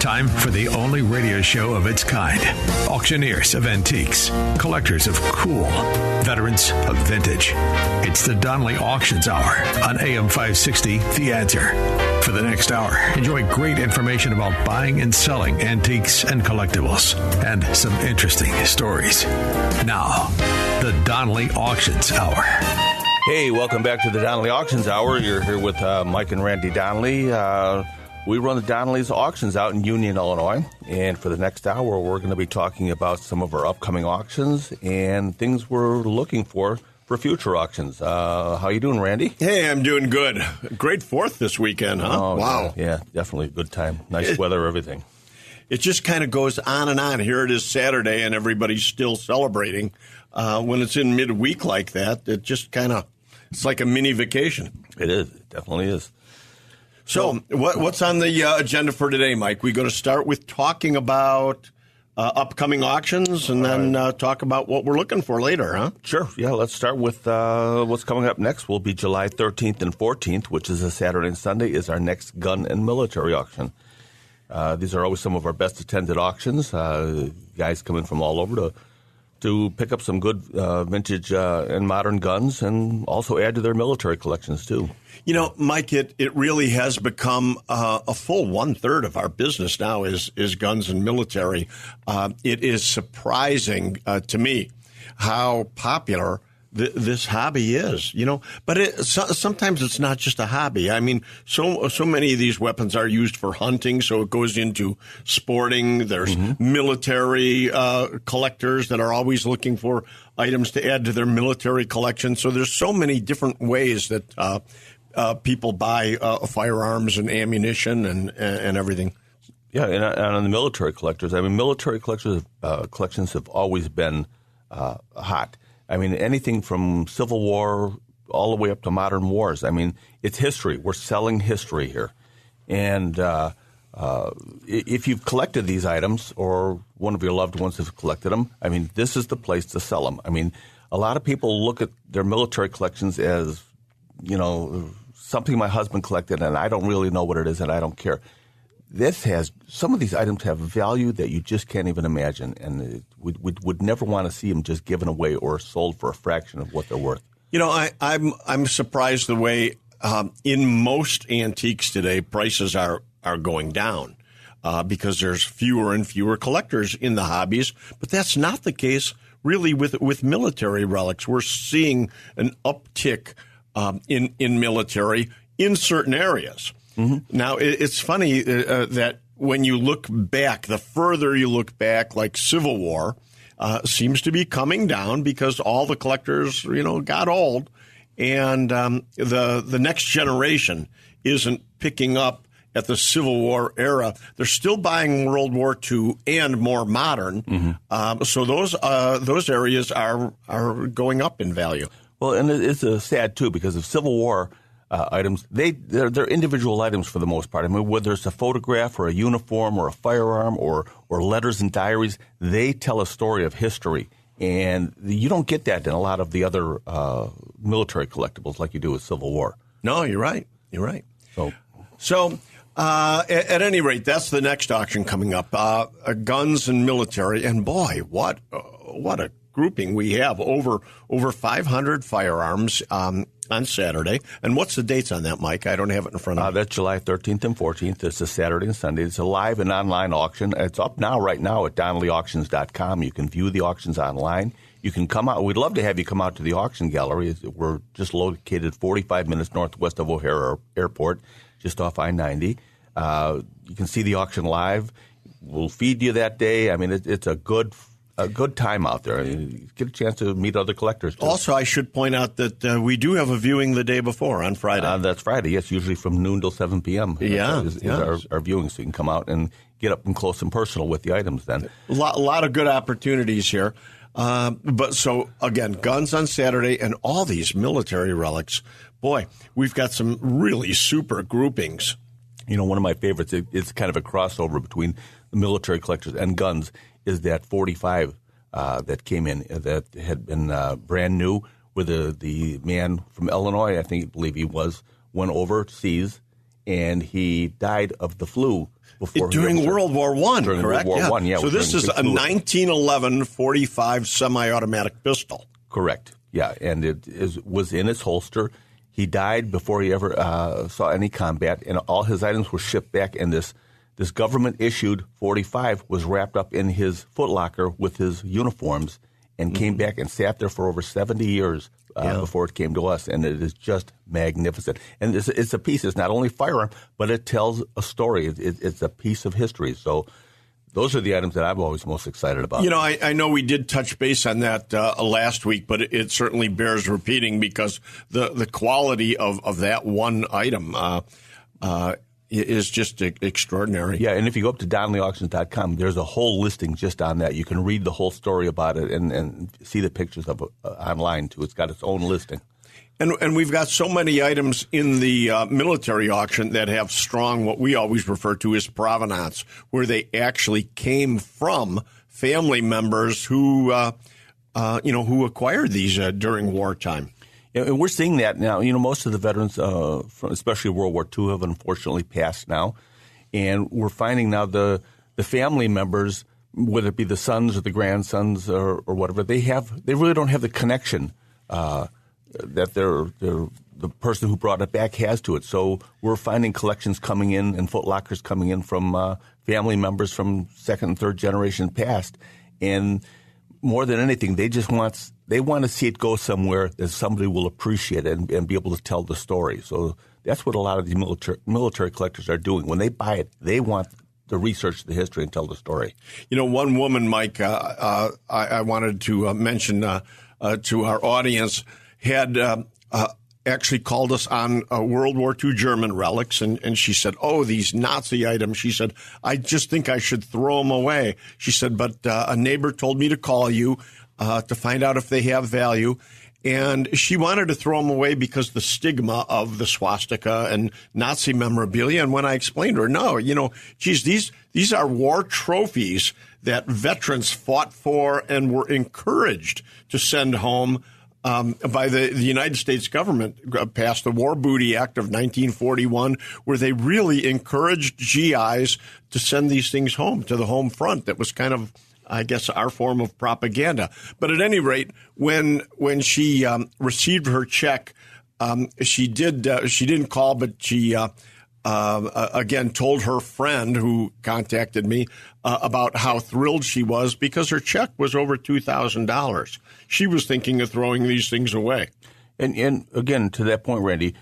Time for the only radio show of its kind. Auctioneers of antiques, collectors of cool, veterans of vintage. It's the Donley Auctions Hour on AM 560, The Answer. For the next hour, enjoy great information about buying and selling antiques and collectibles, and some interesting stories. Now, the Donley Auctions Hour. Hey, welcome back to the Donley Auctions Hour. You're here with Mike and Randy Donley. We run the Donley's Auctions out in Union, Illinois. And for the next hour, we're going to be talking about some of our upcoming auctions and things we're looking for future auctions. How you doing, Randy? Hey, I'm doing good. Great 4th this weekend, huh? Oh, wow. Yeah, definitely a good time. Nice weather, everything. It just kind of goes on and on. Here it is Saturday, and everybody's still celebrating. When it's in midweek like that, it just kind of, it's like a mini vacation. It is. It definitely is. So what's on the agenda for today, Mike? We're going to start with talking about upcoming auctions and then talk about what we're looking for later, huh? Sure. Yeah, let's start with what's coming up next. Will be July 13th and 14th, which is a Saturday and Sunday, is our next gun and military auction. These are always some of our best attended auctions. Guys come in from all over to pick up some good vintage and modern guns and also add to their military collections, too. You know, Mike, it really has become a full 1/3 of our business now is guns and military. It is surprising to me how popular this hobby is, you know. But sometimes it's not just a hobby. I mean, so many of these weapons are used for hunting, so it goes into sporting. There's military collectors that are always looking for items to add to their military collection. So there's so many different ways that people buy firearms and ammunition and everything. Yeah, and on the military collectors, I mean, military collectors collections have always been hot. I mean, anything from Civil War all the way up to modern wars. I mean, it's history. We're selling history here. And if you've collected these items or one of your loved ones has collected them, I mean, this is the place to sell them. I mean, a lot of people look at their military collections as, you know, something my husband collected and I don't really know what it is and I don't care. Some of these items have value that you just can't even imagine, and would never want to see them just given away or sold for a fraction of what they're worth. You know, I'm surprised the way in most antiques today prices are going down because there's fewer and fewer collectors in the hobbies, but that's not the case really with military relics. We're seeing an uptick in military in certain areas. Mm-hmm. Now, it's funny that when you look back, the further you look back, like Civil War, seems to be coming down because all the collectors, you know, got old, and the next generation isn't picking up at the Civil War era. They're still buying World War II and more modern, so those areas are going up in value. Well, and it's sad too because of Civil War. Items, they're individual items for the most part. I mean, whether it's a photograph or a uniform or a firearm or letters and diaries, they tell a story of history. And you don't get that in a lot of the other military collectibles like you do with Civil War. No, you're right. You're right. So at any rate, that's the next auction coming up, guns and military. And boy, what a grouping we have, over 500 firearms on Saturday. And what's the dates on that, Mike? I don't have it in front of me. That's July 13th and 14th. It's a Saturday and Sunday. It's a live and online auction. It's up right now at DonleyAuctions.com. You can view the auctions online. You can come out. We'd love to have you come out to the auction gallery. We're just located 45 minutes northwest of O'Hare Airport, just off I-90. You can see the auction live. We'll feed you that day. I mean, it's a good time out there. You get a chance to meet other collectors, too. Also, I should point out that we do have a viewing the day before on Friday. That's Friday, yes, usually from noon till 7 p.m. Is our viewing, so you can come out and get up and close and personal with the items then. A lot of good opportunities here. But so, again, guns on Saturday and all these military relics. Boy, we've got some really super groupings. You know, one of my favorites, it's kind of a crossover between the military collectors and guns, is that 45 that came in that had been brand new, where the man from Illinois, believe he was, went overseas and he died of the flu during World War I, during correct? World War I, yeah. So this is a 1911 .45 semi-automatic pistol. Correct. Yeah, and it was in his holster. He died before he ever saw any combat, and all his items were shipped back. And this government-issued .45 was wrapped up in his footlocker with his uniforms, and came back and sat there for over 70 years before it came to us. And it is just magnificent. And it's a piece. It's not only firearm, but it tells a story. It's a piece of history. So those are the items that I'm always most excited about. I know we did touch base on that last week, but it certainly bears repeating because the quality of that one item is just extraordinary. Yeah, and if you go up to DonleyAuctions.com, there's a whole listing just on that. You can read the whole story about it and see the pictures of it online, too. It's got its own listing. And we've got so many items in the military auction that have strong, what we always refer to as provenance, where they actually came from family members who acquired these during wartime. And we're seeing that now. Most of the veterans, especially World War II, have unfortunately passed now. And we're finding now the family members, whether it be the sons or the grandsons or whatever, they really don't have the connection that the person who brought it back has to it. So we're finding collections coming in and footlockers coming in from family members from second and third generation past. And more than anything, they want to see it go somewhere that somebody will appreciate it and be able to tell the story. So that's what a lot of the military collectors are doing. When they buy it, they want to research the history and tell the story. One woman, Mike, I wanted to mention to our audience, had actually called us on World War II German relics, and she said, "Oh, these Nazi items," she said, "I just think I should throw them away." She said, "But a neighbor told me to call you to find out if they have value." And she wanted to throw them away because the stigma of the swastika and Nazi memorabilia. And when I explained to her, no, these are war trophies that veterans fought for and were encouraged to send home by the United States government, passed the War Booty Act of 1941, where they really encouraged GIs to send these things home to the home front. That was kind of, I guess, our form of propaganda. But at any rate, when she received her check, she didn't call, but she again told her friend who contacted me about how thrilled she was because her check was over $2,000. She was thinking of throwing these things away. And again, to that point, Randy,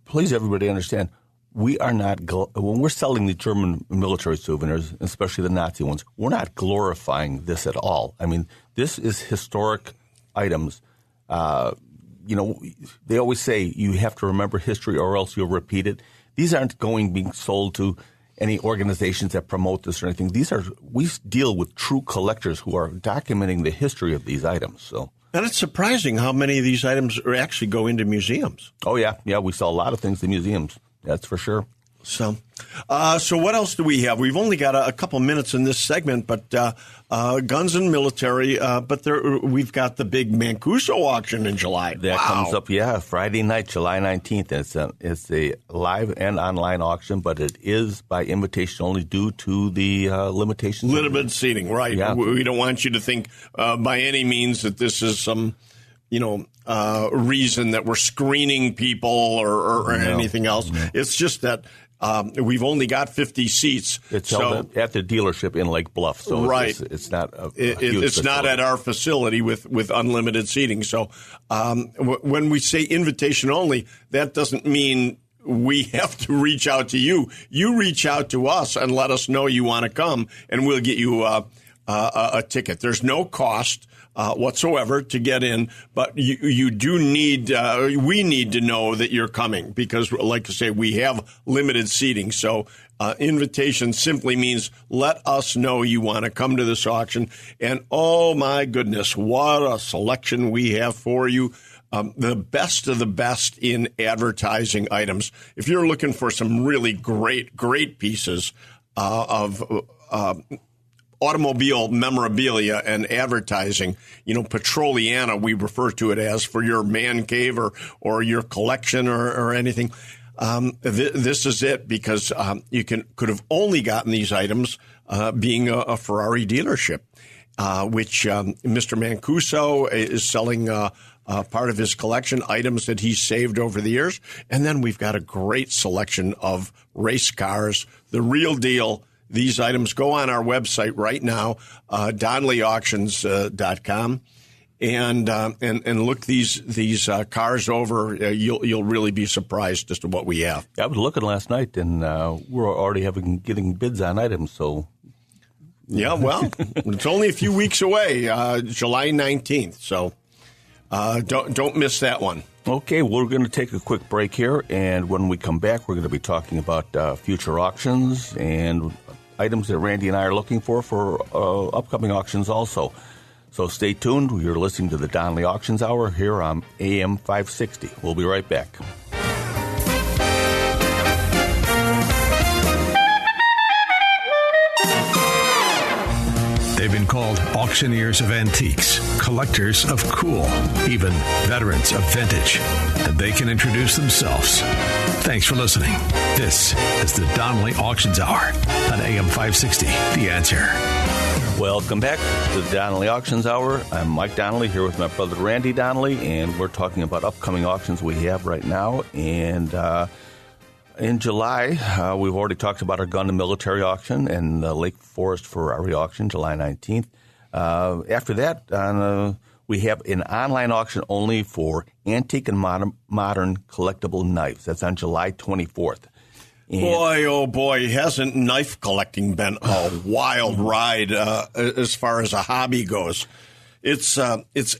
please everybody understand, we are not, when we're selling the German military souvenirs, especially the Nazi ones, we're not glorifying this at all. I mean, this is historic items. They always say you have to remember history or else you'll repeat it. These aren't being sold to any organizations that promote this or anything. We deal with true collectors who are documenting the history of these items. So. And it's surprising how many of these items actually go into museums. Oh, yeah. Yeah, we sell a lot of things in museums. That's for sure. So what else do we have? We've only got a couple minutes in this segment, but guns and military. But we've got the big Mancuso auction in July. That comes up, Friday night, July 19th. It's a live and online auction, but it is by invitation only due to the limitations. Limited seating, right? Yeah. We don't want you to think by any means that this is some reason that we're screening people or anything else. No. It's just that we've only got 50 seats. It's held at the dealership in Lake Bluff, so right. It's not it's not at our facility with unlimited seating. So when we say invitation only, that doesn't mean we have to reach out to you. You reach out to us and let us know you want to come, and we'll get you a ticket. There's no cost whatsoever to get in, but you do need, we need to know that you're coming because, like I say, we have limited seating. So invitation simply means let us know you want to come to this auction. And oh my goodness, what a selection we have for you. The best of the best in advertising items. If you're looking for some really great pieces of automobile memorabilia and advertising, Petroliana, we refer to it as, for your man cave or your collection or anything. this is it, because you could have only gotten these items being a Ferrari dealership, which Mr. Mancuso is selling part of his collection, items that he's saved over the years. And then we've got a great selection of race cars, the real deal. These items go on our website right now, DonleyAuctions.com, and look these cars over. You'll really be surprised as to what we have. I was looking last night, and we're already getting bids on items. So, yeah, well, it's only a few weeks away, July 19th. So don't miss that one. Okay, we're going to take a quick break here, and when we come back, we're going to be talking about future auctions and items that Randy and I are looking for upcoming auctions also. So stay tuned. You're listening to the Donley Auctions Hour here on AM 560. We'll be right back. They've been called auctioneers of antiques, collectors of cool, even veterans of vintage, and they can introduce themselves. Thanks for listening. This is the Donley Auctions Hour on AM 560, The Answer. Welcome back to the Donley Auctions Hour. I'm Mike Donnelly here with my brother Randy Donnelly, and we're talking about upcoming auctions we have right now. And in July, we've already talked about our gun and military auction and the Lake Forest Ferrari auction, July 19th. After that, we have an online auction only for antique and modern collectible knives. That's on July 24th. And boy, oh boy, hasn't knife collecting been a wild ride as far as a hobby goes? It's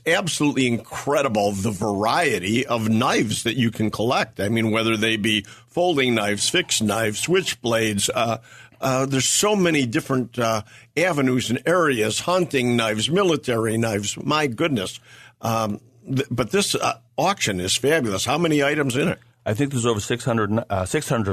absolutely incredible, the variety of knives that you can collect. I mean, whether they be folding knives, fixed knives, switchblades, there's so many different avenues and areas, hunting knives, military knives, my goodness. But this auction is fabulous. How many items in it? I think there's over 600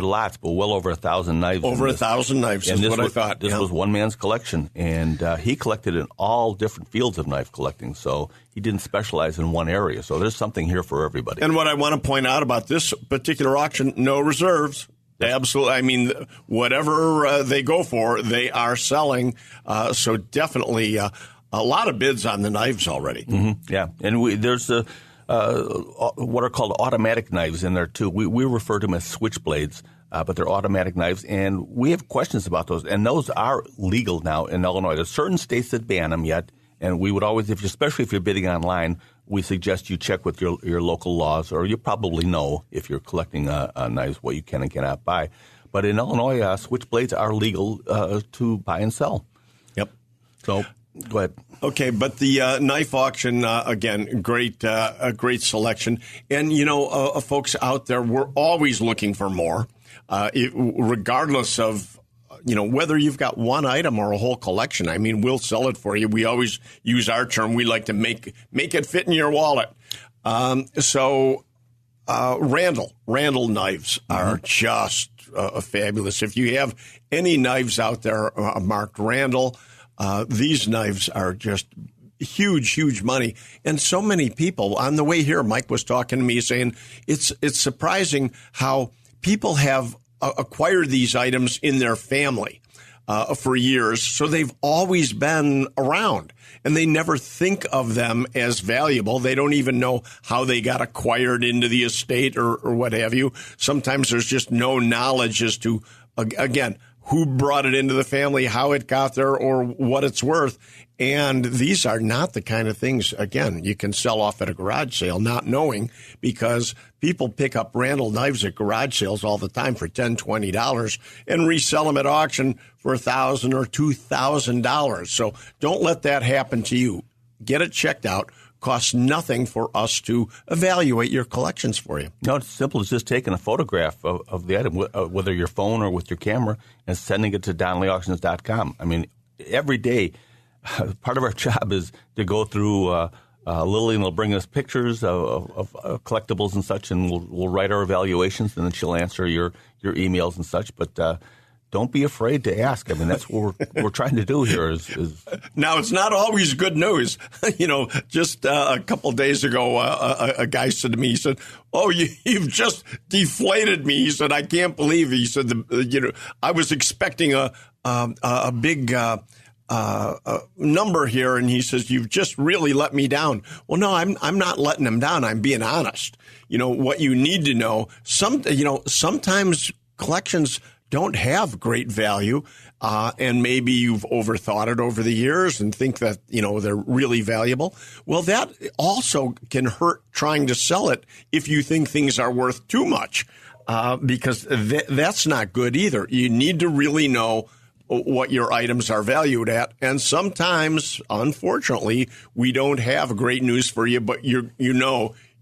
lots, but well over 1,000 knives. Over 1,000 knives is what I thought. This was one man's collection, and he collected in all different fields of knife collecting, so he didn't specialize in one area. So there's something here for everybody. And what I want to point out about this particular auction, no reserves. Absolutely. I mean, whatever they go for, they are selling. So definitely a lot of bids on the knives already. Mm-hmm. Yeah, and there's what are called automatic knives in there, too. We refer to them as switchblades, but they're automatic knives, and we have questions about those. And those are legal now in Illinois. There's certain states that ban them yet, and we would always, especially if you're bidding online, we suggest you check with your local laws, or you probably know if you're collecting knives what you can and cannot buy. But in Illinois, switchblades are legal to buy and sell. Yep. So go ahead. Okay, but the knife auction, again, a great selection. And, you know, folks out there, we're always looking for more, regardless of, you know, whether you've got one item or a whole collection. I mean, we'll sell it for you. We always use our term. We like to make it fit in your wallet. So Randall knives are just fabulous. If you have any knives out there marked Randall, these knives are just huge money. And so many people on the way here, Mike was talking to me saying it's surprising how people have acquired these items in their family for years. So they've always been around and they never think of them as valuable. They don't even know how they got acquired into the estate or what have you. Sometimes there's just no knowledge as to, again, who brought it into the family, how it got there, or what it's worth. And these are not the kind of things, again, you can sell off at a garage sale not knowing, because people pick up Randall knives at garage sales all the time for $10, $20 and resell them at auction for $1,000 or $2,000. So don't let that happen to you. Get it checked out. Costs nothing for us to evaluate your collections for you. No, it's simple as just taking a photograph of the item, whether your phone or with your camera, and sending it to DonleyAuctions.com. I mean, every day, part of our job is to go through Lillian will bring us pictures of collectibles and such, and we'll write our evaluations, and then she'll answer your emails and such. But don't be afraid to ask. I mean, that's what we're trying to do here. Is Now, it's not always good news. Just a couple of days ago, a guy said to me, he said, "Oh, you've just deflated me." He said, "I can't believe it." He said, "I was expecting a big number here," and he says, "You've just really let me down." Well, no, I'm not letting him down. I'm being honest. What you need to know. Sometimes collections don't have great value, and maybe you've overthought it over the years and think that, they're really valuable. Well, that also can hurt trying to sell it if you think things are worth too much, because that's not good either. You need to really know what your items are valued at. And sometimes, unfortunately, we don't have great news for you, but you're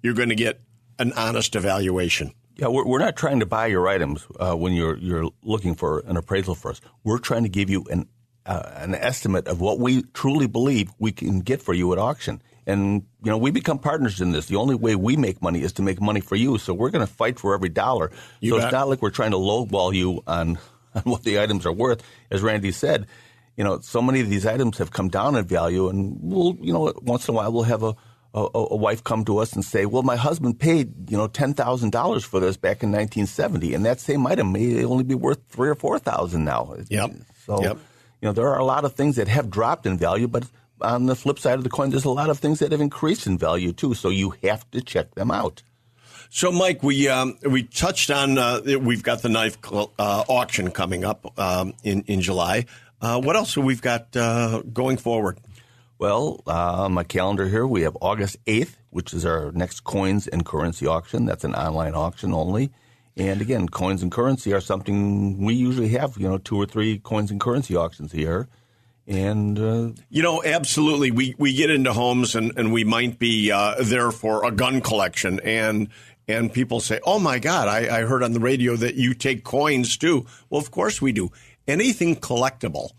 going to get an honest evaluation. Yeah, we're not trying to buy your items when you're looking for an appraisal first. We're trying to give you an estimate of what we truly believe we can get for you at auction. And, we become partners in this. The only way we make money is to make money for you. So we're going to fight for every dollar. It's not like we're trying to lowball you on what the items are worth. As Randy said, so many of these items have come down in value, and once in a while we'll have a wife come to us and say, "Well, my husband paid, $10,000 for this back in 1970, and that same item may only be worth $3,000 or $4,000 now." Yep. So, there are a lot of things that have dropped in value, but on the flip side of the coin, there's a lot of things that have increased in value too. So you have to check them out. So, Mike, we touched on we've got the knife auction coming up in July. What else have we've got going forward? Well, on my calendar here, we have August 8th, which is our next coins and currency auction. That's an online auction only. And again, coins and currency are something we usually have, 2 or 3 coins and currency auctions a year. And, absolutely. We get into homes and we might be there for a gun collection and people say, "Oh my God, I heard on the radio that you take coins too." Well, of course we do. Anything collectible,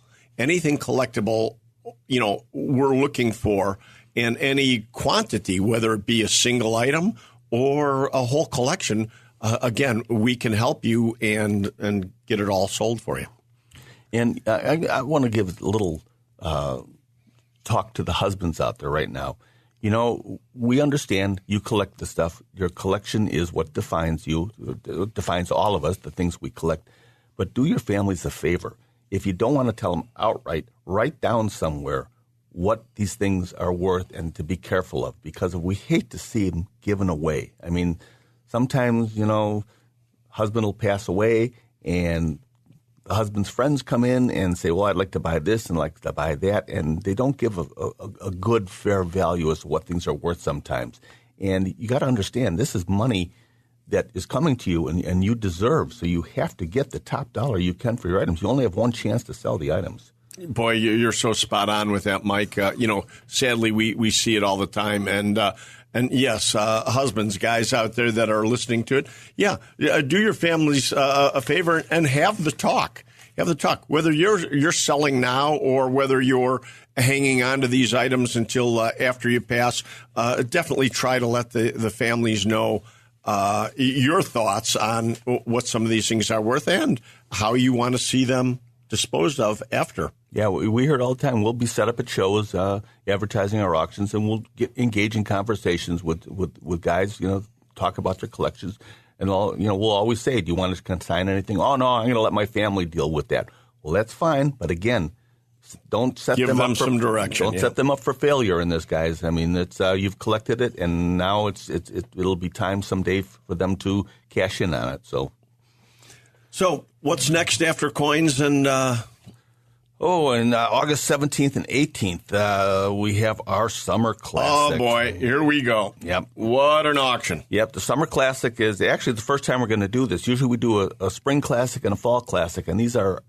we're looking for, and any quantity, whether it be a single item or a whole collection, again, we can help you and get it all sold for you. And I want to give a little talk to the husbands out there right now. We understand you collect the stuff. Your collection is what defines you, defines all of us, the things we collect. But do your families a favor. If you don't want to tell them outright, write down somewhere what these things are worth and to be careful of, because we hate to see them given away. I mean, sometimes, husband will pass away and the husband's friends come in and say, "Well, I'd like to buy this and like to buy that," and they don't give a good, fair value as to what things are worth sometimes. And you got to understand, this is money that is coming to you and you deserve, so you have to get the top dollar you can for your items. You only have one chance to sell the items. Boy, you're so spot on with that, Mike. Sadly, we see it all the time. And yes, husbands, guys out there that are listening to it, do your families a favor and have the talk. Have the talk. Whether you're selling now or whether you're hanging on to these items until after you pass, definitely try to let the families know your thoughts on what some of these things are worth and how you want to see them disposed of after. Yeah, we hear it all the time. We'll be set up at shows, advertising our auctions, and we'll engage in conversations with guys, talk about their collections. And we'll always say, "Do you want to consign anything?" "Oh, no, I'm going to let my family deal with that." Well, that's fine. But again, don't set Give them them up for some direction. Don't set them up for failure in this, guys. I mean, it's you've collected it, and now it'll be time someday for them to cash in on it. So what's next after coins and? And August 17th and 18th, we have our Summer Classic. Oh, boy. Here we go. Yep. What an auction. Yep. The Summer Classic is actually the first time we're going to do this. Usually we do a Spring Classic and a Fall Classic, and these are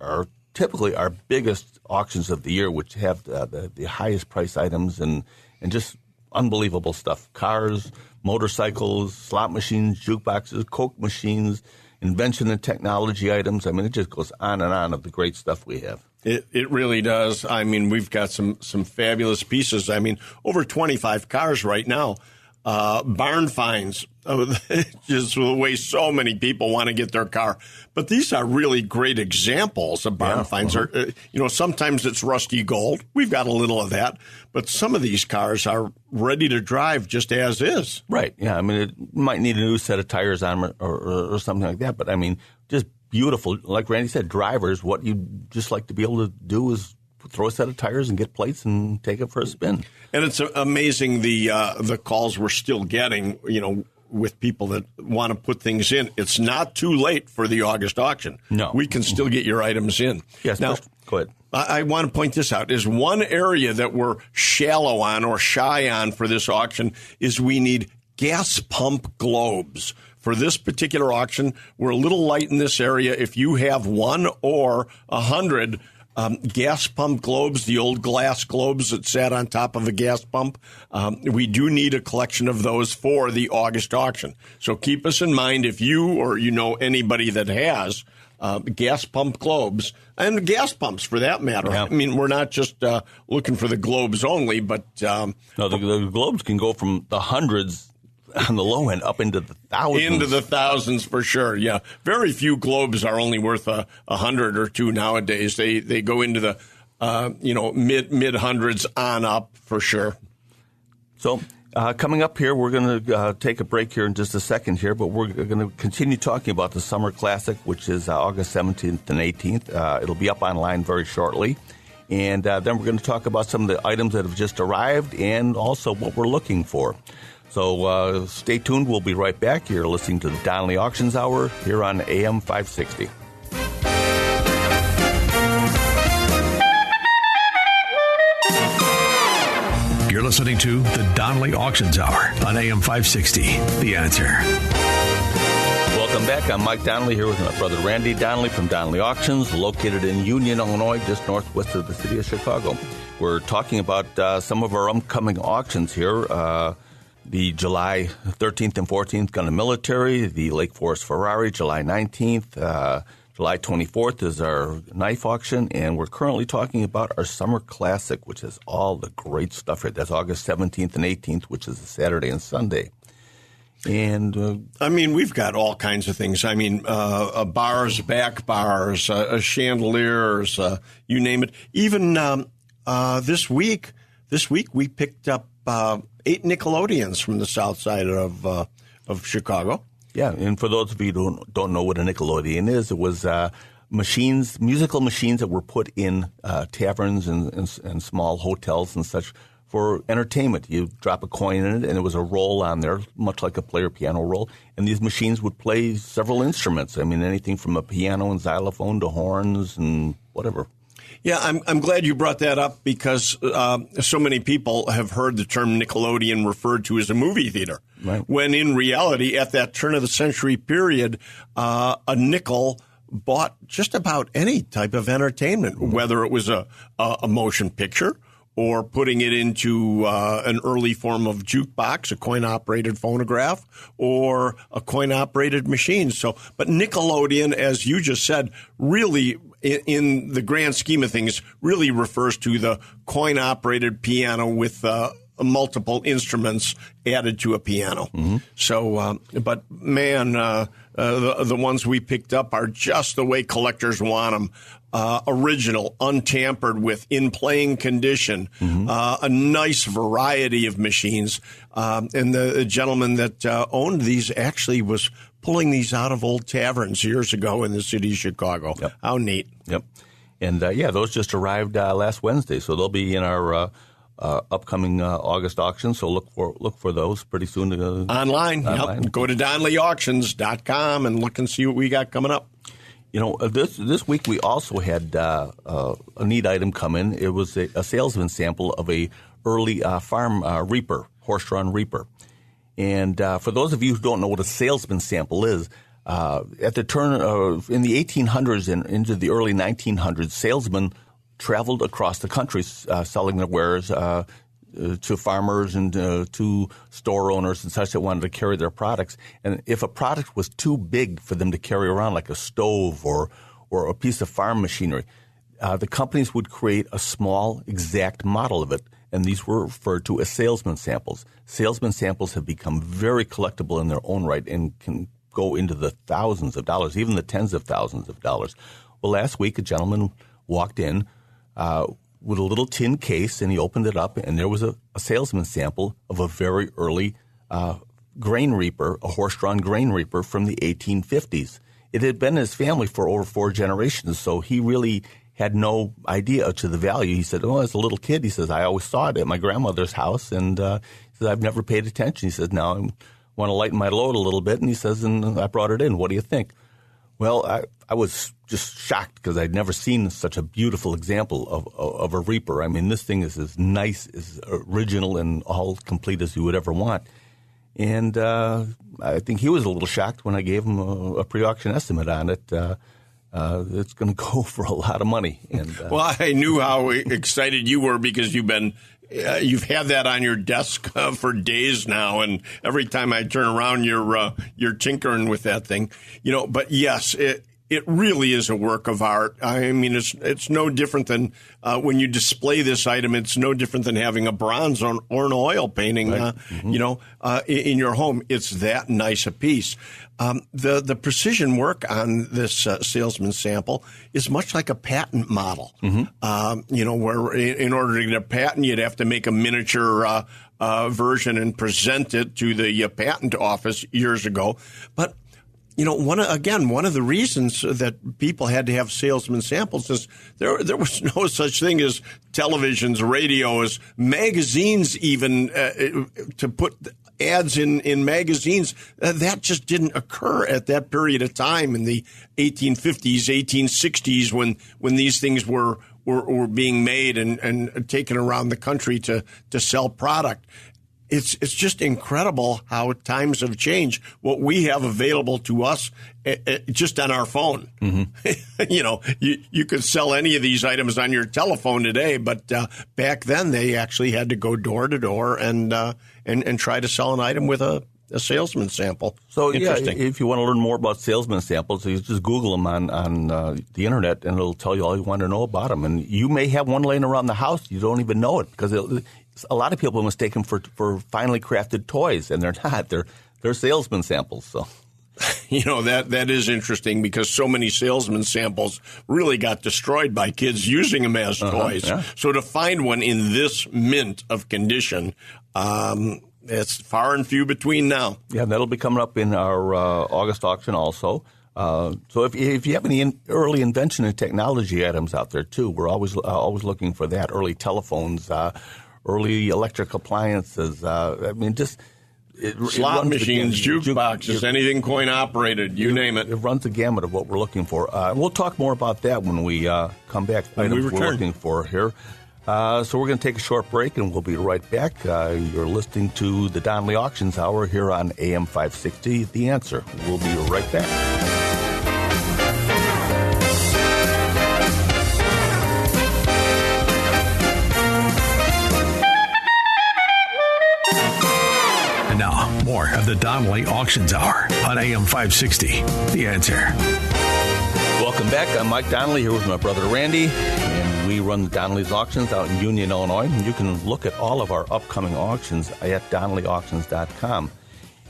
typically our biggest auctions of the year, which have the highest price items and just unbelievable stuff. Cars, motorcycles, slot machines, jukeboxes, Coke machines, invention and technology items. I mean, it just goes on and on of the great stuff we have. It really does. I mean, we've got some fabulous pieces. I mean, over 25 cars right now. barn finds, just the way so many people want to get their car. But these are really great examples of barn finds. Sometimes it's rusty gold. We've got a little of that. But some of these cars are ready to drive just as is. Right. Yeah. I mean, it might need a new set of tires on them or something like that. But, I mean, just beautiful. Like Randy said, drivers, what you just like to be able to do is throw a set of tires and get plates and take it for a spin. And it's amazing the calls we're still getting, with people that want to put things in. It's not too late for the August auction. No. We can still get your items in. Yes, now, go ahead. I want to point this out. Is one area that we're shallow on or shy on for this auction is we need gas pump globes. For this particular auction, we're a little light in this area. If you have 1 or 100 gas pump globes, the old glass globes that sat on top of a gas pump, we do need a collection of those for the August auction. So keep us in mind if you or anybody that has gas pump globes, and gas pumps for that matter. Yeah. I mean, we're not just looking for the globes only, but no, the globes can go from the hundreds on the low end up into the thousands. Into the thousands for sure, yeah. Very few globes are only worth 100 or 2 nowadays. They go into the mid hundreds on up for sure. So coming up here, we're going to take a break here in just a second here, but we're going to continue talking about the Summer Classic, which is August 17th and 18th. It'll be up online very shortly. And then we're going to talk about some of the items that have just arrived and also what we're looking for. So stay tuned. We'll be right back. You're listening to the Donley Auctions Hour here on AM 560. You're listening to the Donley Auctions Hour on AM 560. The Answer. Welcome back. I'm Mike Donley here with my brother Randy Donley from Donley Auctions, located in Union, Illinois, just northwest of the city of Chicago. We're talking about some of our upcoming auctions here. The July 13th and 14th Gun and Military, the Lake Forest Ferrari, July 19th. July 24th is our knife auction, and we're currently talking about our Summer Classic, which is all the great stuff here. That's August 17th and 18th, which is a Saturday and Sunday. And we've got all kinds of things. Bars, back bars, chandeliers, you name it. Even this week we picked up 8 Nickelodeons from the south side of Chicago. Yeah, and for those of you who don't know what a Nickelodeon is, it was musical machines that were put in taverns and small hotels and such for entertainment. You drop a coin in it, and it was a roll on there, much like a player piano roll. And these machines would play several instruments. I mean, anything from a piano and xylophone to horns and whatever. Yeah, I'm glad you brought that up because so many people have heard the term Nickelodeon referred to as a movie theater. Right. When in reality, at that turn of the century period, a nickel bought just about any type of entertainment, whether it was a motion picture or putting it into an early form of jukebox, a coin-operated phonograph, or a coin-operated machine. But Nickelodeon, as you just said, really, in the grand scheme of things, really refers to the coin-operated piano with multiple instruments added to a piano. Mm-hmm. So, but man, the ones we picked up are just the way collectors want them. Original, untampered with, in playing condition, a nice variety of machines. And the gentleman that owned these actually was pulling these out of old taverns years ago in the city of Chicago. Yep. How neat. Yep. And, those just arrived last Wednesday, so they'll be in our upcoming August auction. So look for those pretty soon. Online. Yep. Go to DonleyAuctions.com and look and see what we got coming up. This week we also had a neat item come in. It was a salesman sample of a early farm reaper, horse-drawn reaper. And for those of you who don't know what a salesman sample is, at the turn in the 1800s and into the early 1900s, salesmen traveled across the country selling their wares to farmers and to store owners and such that wanted to carry their products. And if a product was too big for them to carry around, like a stove or a piece of farm machinery, the companies would create a small, exact model of it, and these were referred to as salesman samples. Salesman samples have become very collectible in their own right and can go into the thousands of dollars, even the tens of thousands of dollars. Well, last week a gentleman walked in with a little tin case, and he opened it up, and there was a salesman sample of a very early grain reaper, a horse-drawn grain reaper from the 1850s. It had been in his family for over 4 generations, so he really had no idea to the value. He said, as a little kid, he says, I always saw it at my grandmother's house, and he says, I've never paid attention. He says, now I want to lighten my load a little bit, and he says, and I brought it in. What do you think? Well, I was just shocked because I'd never seen such a beautiful example of a reaper. I mean, this thing is as nice, as original, and all complete as you would ever want. And I think he was a little shocked when I gave him a pre-auction estimate on it. It's going to go for a lot of money. And, well, I knew how excited you were because you've had that on your desk for days now, and every time I turn around, you're tinkering with that thing, But yes, it really is a work of art. I mean, it's no different than when you display this item. It's no different than having a bronze or an oil painting, right. In your home. It's that nice a piece. The precision work on this salesman sample is much like a patent model. Mm-hmm. Where in order to get a patent, you'd have to make a miniature version and present it to the patent office years ago. But one of the reasons that people had to have salesman samples is there was no such thing as televisions, radios, magazines, even to put ads in magazines. That just didn't occur at that period of time in the 1850s, 1860s when these things were being made and taken around the country to sell product. It's just incredible how times have changed. What we have available to us just on our phone. Mm-hmm. You could sell any of these items on your telephone today, but back then they actually had to go door to door and try to sell an item with a salesman sample. So if you want to learn more about salesman samples, you just Google them on the internet, and it'll tell you all you want to know about them. And you may have one laying around the house, you don't even know it, because a lot of people mistake them for finely crafted toys, and they're not. They're salesman samples. So, that is interesting because so many salesman samples really got destroyed by kids using them as toys. Yeah. So to find one in this mint of condition, it's far and few between now. Yeah, that'll be coming up in our August auction also. So if you have any early invention and technology items out there too, we're always looking for that. Early telephones, early electric appliances. Slot machines, jukeboxes, anything coin operated, you name it. It runs the gamut of what we're looking for. We'll talk more about that when we come back. Items we're looking for here. So we're going to take a short break, and we'll be right back. You're listening to the Donley Auctions Hour here on AM 560, The Answer. We'll be right back. More of the Donley Auctions Hour on AM 560. The Answer. Welcome back. I'm Mike Donley here with my brother Randy, and we run the Donley's Auctions out in Union, Illinois. And you can look at all of our upcoming auctions at donleyauctions.com.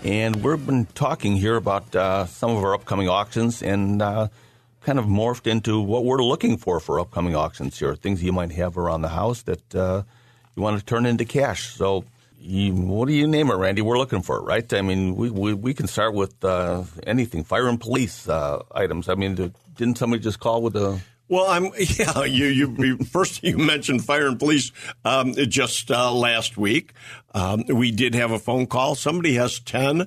And we've been talking here about some of our upcoming auctions and kind of morphed into what we're looking for upcoming auctions here, things you might have around the house that you want to turn into cash. So what do you name it, Randy? We're looking for it, right? I mean, we can start with anything, fire and police items. I mean, didn't somebody just call with a... Well, first you mentioned fire and police just last week. We did have a phone call. Somebody has 10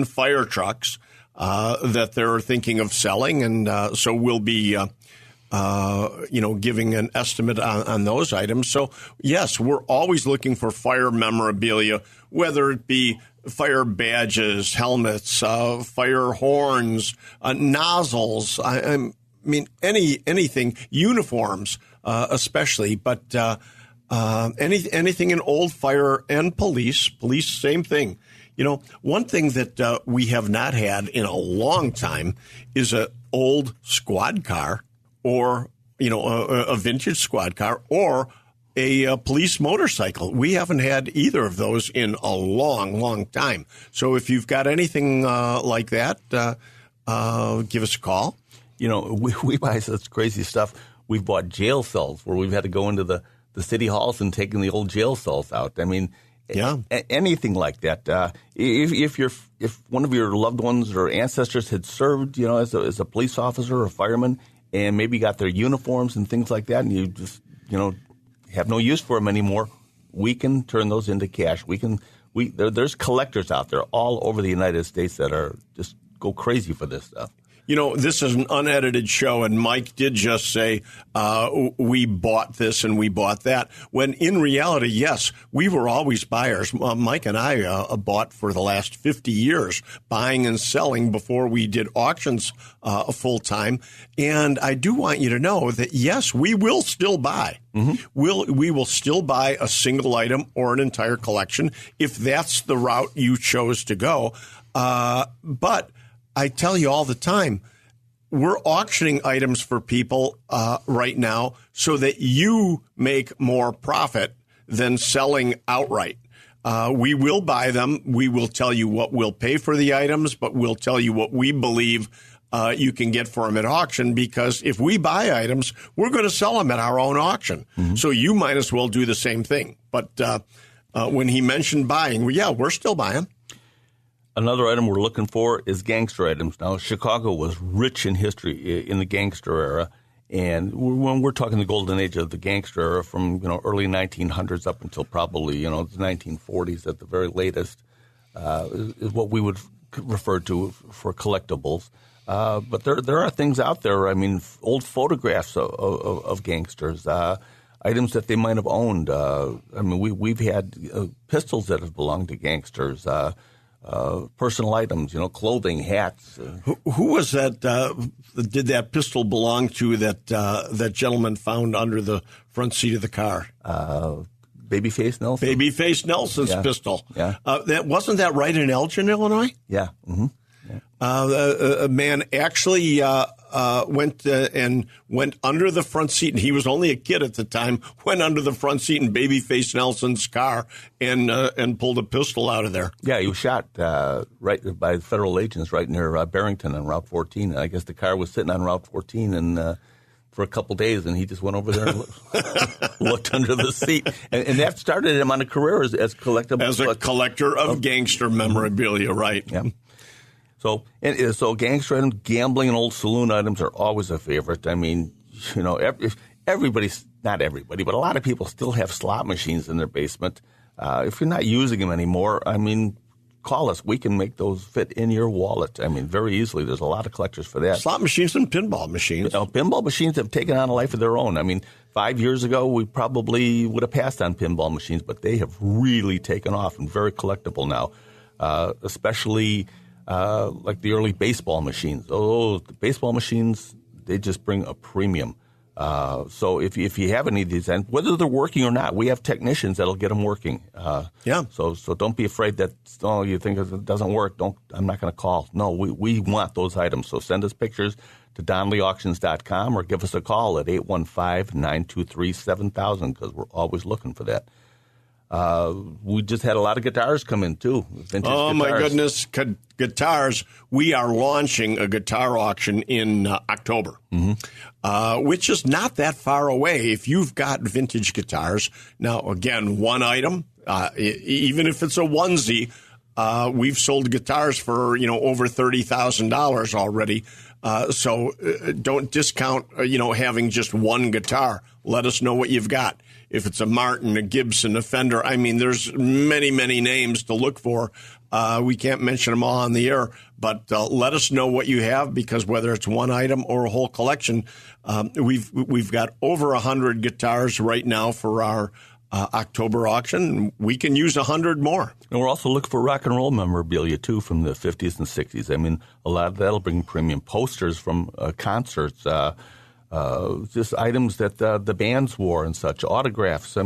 fire trucks that they're thinking of selling, and so we'll be giving an estimate on those items. So, yes, we're always looking for fire memorabilia, whether it be fire badges, helmets, fire horns, nozzles. I mean, anything, uniforms especially, but anything in old fire and police, same thing. One thing that we have not had in a long time is an old squad car or a vintage squad car or a police motorcycle. We haven't had either of those in a long, long time. So if you've got anything like that, give us a call. We buy such crazy stuff. We've bought jail cells where we've had to go into the city halls and taken the old jail cells out. I mean, anything like that. If one of your loved ones or ancestors had served, as a police officer or a fireman, and maybe got their uniforms and things like that, and you just, have no use for them anymore, we can turn those into cash. There's collectors out there all over the United States that are just go crazy for this stuff. This is an unedited show, and Mike did just say, we bought this and we bought that, when in reality, yes, we were always buyers. Mike and I bought for the last 50 years, buying and selling before we did auctions full time. And I do want you to know that, yes, we will still buy. Mm-hmm. We will still buy a single item or an entire collection if that's the route you chose to go. But I tell you all the time, we're auctioning items for people right now so that you make more profit than selling outright. We will buy them. We will tell you what we'll pay for the items, but we'll tell you what we believe you can get for them at auction, because if we buy items, we're going to sell them at our own auction. Mm-hmm. So you might as well do the same thing. But when he mentioned buying, we're still buying. Another item we're looking for is gangster items. Now, Chicago was rich in history in the gangster era, and when we're talking the golden age of the gangster era from early 1900s up until probably the 1940s at the very latest, is what we would refer to for collectibles. But there are things out there. I mean, old photographs of gangsters, items that they might have owned. We've had pistols that have belonged to gangsters. Personal items, clothing, hats. Who was that? Did that pistol belong to that gentleman found under the front seat of the car? Babyface Nelson. Babyface Nelson's pistol. Yeah. Wasn't that right in Elgin, Illinois? Yeah. Mm-hmm. Yeah. A man actually went under the front seat, and he was only a kid at the time, went under the front seat in Babyface Nelson's car and pulled a pistol out of there. Yeah, he was shot right by federal agents right near Barrington on Route 14. And I guess the car was sitting on Route 14 and for a couple days, and he just went over there and looked under the seat. And that started him on a career as a collector of gangster memorabilia, right? Yeah. So gangster items, gambling, and old saloon items are always a favorite. I mean, everybody's, not everybody, but a lot of people still have slot machines in their basement. If you're not using them anymore, call us. We can make those fit in your wallet. Very easily. There's a lot of collectors for that. Slot machines and pinball machines. Pinball machines have taken on a life of their own. 5 years ago, we probably would have passed on pinball machines, but they have really taken off and very collectible now, especially like the early baseball machines. The baseball machines, they just bring a premium. So if you have any of these, and whether they're working or not, we have technicians that'll get them working. So don't be afraid that you think it doesn't work. I'm not going to call. No, we want those items. So send us pictures to DonleyAuctions.com or give us a call at 815-923-7000 because we're always looking for that. We just had a lot of guitars come in, too. Vintage guitars. My goodness, guitars. We are launching a guitar auction in October, which is not that far away if you've got vintage guitars. Now, again, one item, even if it's a onesie, we've sold guitars for, over $30,000 already. So don't discount, having just one guitar. Let us know what you've got. If it's a Martin, a Gibson, a Fender, there's many, many names to look for. We can't mention them all on the air, but let us know what you have, because whether it's one item or a whole collection, we've got over 100 guitars right now for our October auction. We can use 100 more. And we're also looking for rock and roll memorabilia, too, from the 50s and 60s. A lot of that'll bring premium posters from concerts, just items that the bands wore and such, autographs.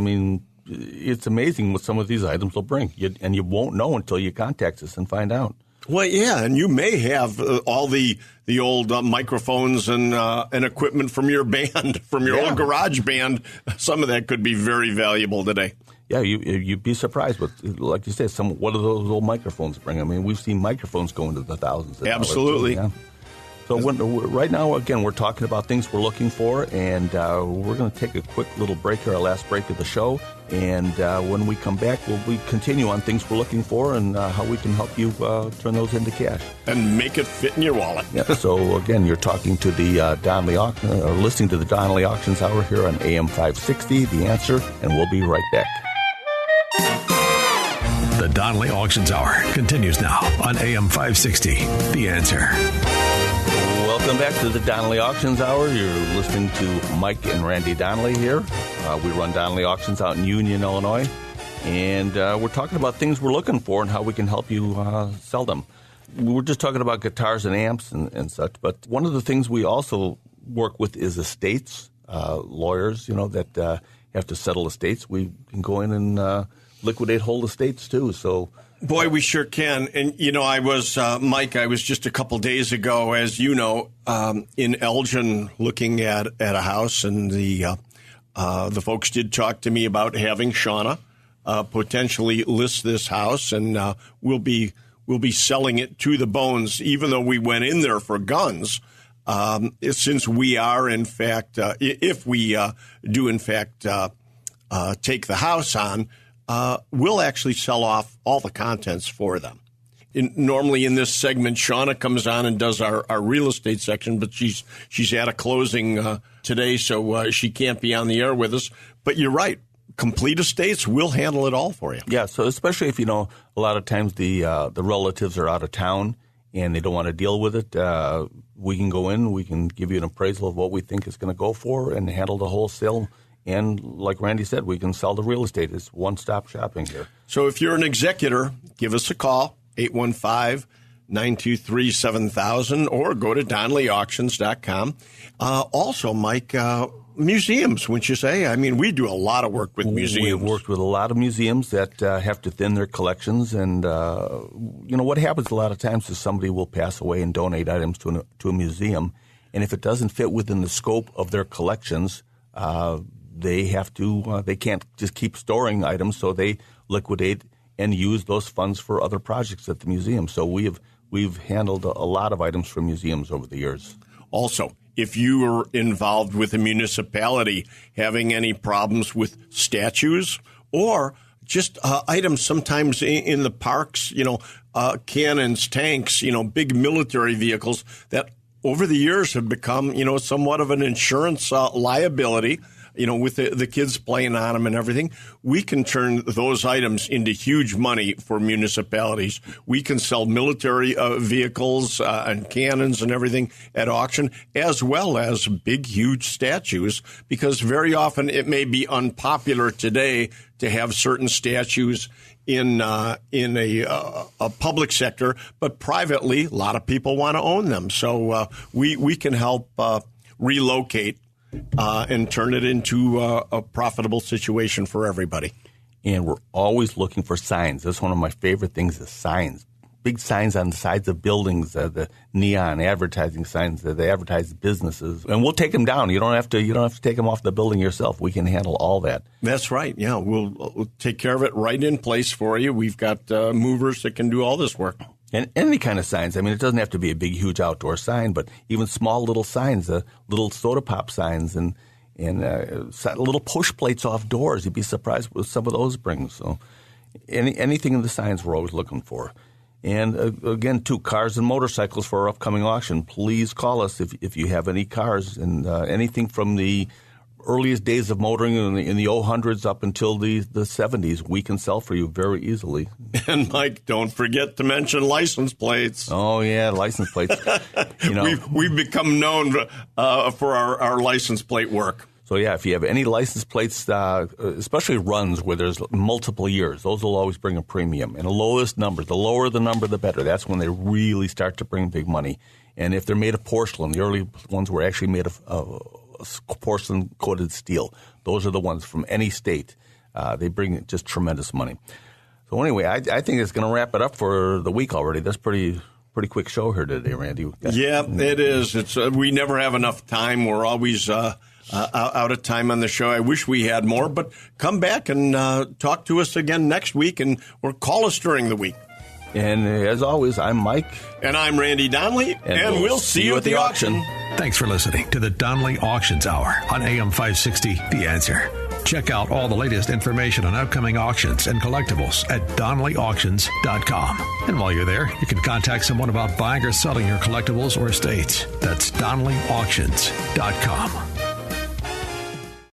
It's amazing what some of these items will bring, and you won't know until you contact us and find out. Well, yeah, and you may have all the old microphones and equipment from your band, from your old garage band. Some of that could be very valuable today. Yeah, you'd be surprised with, like you said, what do those old microphones bring? I mean, we've seen microphones go into the thousands of dollars. Absolutely. Yeah. So right now, again, we're talking about things we're looking for, and we're going to take a quick little break here, our last break of the show. And when we come back, we continue on things we're looking for and how we can help you turn those into cash. And make it fit in your wallet. Yeah. So, again, you're talking to the Donley Auction, or listening to the Donley Auctions Hour here on AM 560, The Answer, and we'll be right back. The Donley Auctions Hour continues now on AM 560, The Answer. Welcome back to the Donley Auctions Hour. You're listening to Mike and Randy Donley here. We run Donley Auctions out in Union, Illinois. And we're talking about things we're looking for and how we can help you sell them. We were just talking about guitars and amps and such. But one of the things we also work with is estates, lawyers, that have to settle estates. We can go in and liquidate whole estates, too. So, boy, we sure can. And, I was, Mike, I was just a couple days ago, as you know, in Elgin looking at a house, and the folks did talk to me about having Shauna potentially list this house, and we'll be selling it to the bones, even though we went in there for guns. Since we are, in fact, if we do, in fact, take the house on, we'll actually sell off all the contents for them. Normally in this segment, Shauna comes on and does our real estate section, but she's at a closing today, so she can't be on the air with us. But you're right. Complete estates, we'll handle it all for you. Yeah, so especially if, a lot of times the relatives are out of town and they don't want to deal with it, we can go in, we can give you an appraisal of what we think it's going to go for and handle the wholesale. And like Randy said, we can sell the real estate. It's one-stop shopping here. So if you're an executor, give us a call, 815-923-7000, or go to DonleyAuctions.com. Also, Mike, museums, wouldn't you say? I mean, we do a lot of work with museums. We've worked with a lot of museums that have to thin their collections. And, what happens a lot of times is somebody will pass away and donate items to a museum. And if it doesn't fit within the scope of their collections, they can't just keep storing items, so they liquidate and use those funds for other projects at the museum. So we've handled a lot of items from museums over the years. Also, if you are involved with a municipality having any problems with statues or just items sometimes in the parks, cannons, tanks, big military vehicles that over the years have become, somewhat of an insurance liability, with the kids playing on them and everything. We can turn those items into huge money for municipalities. We can sell military vehicles and cannons and everything at auction, as well as big, huge statues, because very often it may be unpopular today to have certain statues in a public sector, but privately, a lot of people want to own them. So we can help relocate and turn it into a profitable situation for everybody. And we're always looking for signs. That's one of my favorite things is signs. Big signs on the sides of buildings, the neon advertising signs that they advertise businesses, and we'll take them down. You don't have to take them off the building yourself. We can handle all that. That's right. Yeah, we'll take care of it right in place for you. We've got movers that can do all this work. And any kind of signs. I mean, it doesn't have to be a big, huge outdoor sign, but even small little signs, little soda pop signs, and little push plates off doors. You'd be surprised what some of those bring. So anything in the signs we're always looking for. And again, too, cars and motorcycles for our upcoming auction. Please call us if you have any cars and anything from the earliest days of motoring in the 00s up until the 70s. We can sell for you very easily. And Mike, don't forget to mention license plates. Oh yeah, license plates. We've become known for our license plate work. So, yeah, if you have any license plates, especially runs where there's multiple years, those will always bring a premium. And the lowest number, the lower the number, the better. That's when they really start to bring big money. And if they're made of porcelain, the early ones were actually made of porcelain-coated steel. Those are the ones from any state. They bring just tremendous money. So anyway, I think it's going to wrap it up for the week already. That's pretty quick show here today, Randy. Yeah, it is. It's we never have enough time. We're always out of time on the show. I wish we had more, but come back and talk to us again next week, or call us during the week. And as always, I'm Mike. And I'm Randy Donley. And we'll see you at the auction. Thanks for listening to the Donley Auctions Hour on AM 560, The Answer. Check out all the latest information on upcoming auctions and collectibles at DonleyAuctions.com. And while you're there, you can contact someone about buying or selling your collectibles or estates. That's DonleyAuctions.com.